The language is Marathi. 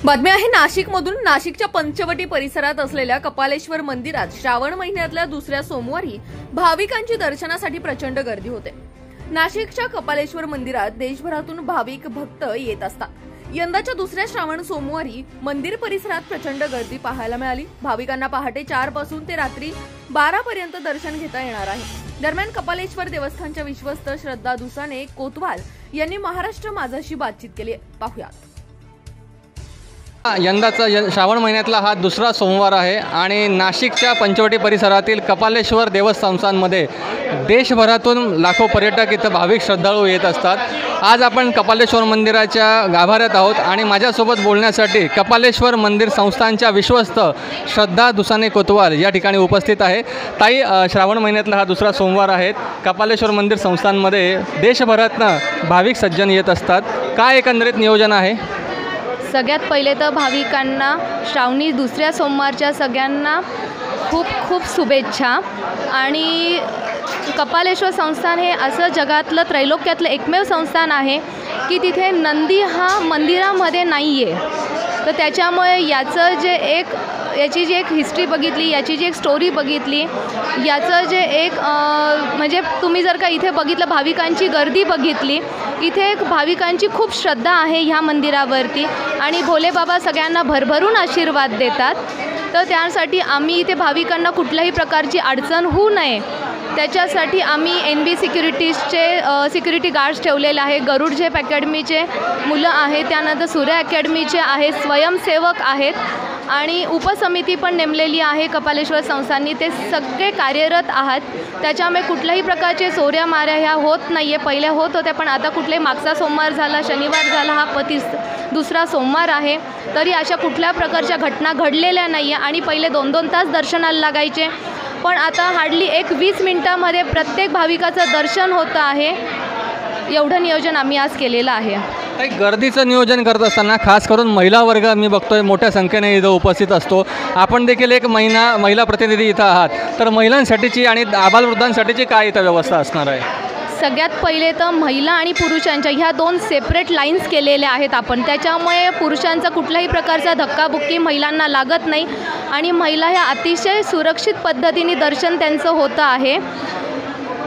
बातमी आहे नाशिकमधून। नाशिकच्या पंचवटी परिसरात असलेल्या कपालेश्वर मंदिरात श्रावण महिन्यातल्या दुसऱ्या सोमवारी भाविकांची दर्शनासाठी प्रचंड गर्दी होते। नाशिकच्या कपालेश्वर मंदिरात देशभरातून भाविक भक्त येत असतात। यंदाच्या दुसऱ्या श्रावण सोमवारी मंदिर परिसरात प्रचंड गर्दी पाहायला मिळाली। भाविकांना पहाटे 4 पासून ते रात्री 12 पर्यंत दर्शन घेता येणार आहे। दरम्यान कपालेश्वर देवस्थानच्या विश्वस्त श्रद्धा दुसाने कोतवाल यांनी महाराष्ट्र माझाशी बातचीत केली। पाहूयात। यंदाचा श्रावण महिन्यातला हा दुसरा सोमवार आहे आणि नाशिकच्या पंचवटी परिसरातील कपालेश्वर देवस्थानमध्ये देशभरातून लाखो पर्यटक इथं भाविक श्रद्धाळू येत असतात। आज आपण कपालेश्वर मंदिराच्या गाभाऱ्यात आहोत आणि माझ्यासोबत बोलण्यासाठी कपालेश्वर मंदिर संस्थानच्या विश्वस्त श्रद्धा दुसाने कोतवाल या ठिकाणी उपस्थित आहे। ताई, श्रावण महिन्यातला हा दुसरा सोमवार आहे। कपालेश्वर मंदिर संस्थानमध्ये देशभरातनं भाविक सज्जन येत असतात। काय एकंदरीत नियोजन आहे? सगळ्यात पहिले तर भाविकांना श्रावणी दुसऱ्या सोमवारच्या सगळ्यांना खूप खूप शुभेच्छा। आणि कपालेश्वर संस्थान हे असं जगातलं त्रैलोक्यातलं एकमेव संस्थान आहे की तिथे नंदी हा मंदिरामध्ये नाही आहे। तर त्याच्यामुळे याची जी एक हिस्ट्री बघितली, याची जी एक स्टोरी बघितली, याचं जे एक म्हणजे तुम्ही जर का इथे बघितलं, भाविकांची गर्दी बघितली, इथे भाविकांची खूप श्रद्धा आहे ह्या मंदिरावरती आणि भोले बाबा सगळ्यांना भरभरून आशीर्वाद देतात। तर त्यासाठी आम्ही इथे भाविकांना कुठल्याही प्रकारची अडचण होऊ नये त्याच्यासाठी आम्ही NB सिक्युरिटीजचे सिक्युरिटी गार्ड्स ठेवलेले आहे। गरुड झेप अकॅडमीचे मुलं आहेत, त्यानंतर सूर्य अकॅडमीचे आहेत, स्वयंसेवक आहेत आणि उपसमिती पण नेमलेली आहे कपालेश्वर संस्थांनी। ते सगळे कार्यरत आहात। त्याच्यामुळे कुठल्याही प्रकारचे चोऱ्या माऱ्या ह्या होत नाही आहे। पहिल्या होत होत्या पण आता कुठलाही मागचा सोमवार झाला, शनिवार झाला, हा दुसरा सोमवार आहे तरी अशा कुठल्या प्रकारच्या घटना घडलेल्या नाही आहे। आणि पहिले 2-2 तास दर्शनाला लागायचे पण आता हार्डली 20 मिनिटामध्ये प्रत्येक भाविकाचं दर्शन होतं आहे। एवढं नियोजन आम्ही आज केलेलं आहे। काही गर्दीचं नियोजन करत असताना खास करून महिला वर्ग मी बघतोय मोठ्या संख्येने इथं उपस्थित असतो। आपण देखील एक महिला प्रतिनिधी इथं आहात, तर महिलांसाठीची आणि आबालवृद्धांसाठीची काय इथं व्यवस्था असणार आहे? सगळ्यात पहिले तर महिला आणि पुरुषांच्या ह्या 2 सेपरेट लाईन्स केलेल्या आहेत आपण। त्याच्यामुळे पुरुषांचा कुठल्याही प्रकारचा धक्काबुक्की महिलांना लागत नाही आणि महिला ह्या अतिशय सुरक्षित पद्धतीने दर्शन त्यांचं होतं आहे।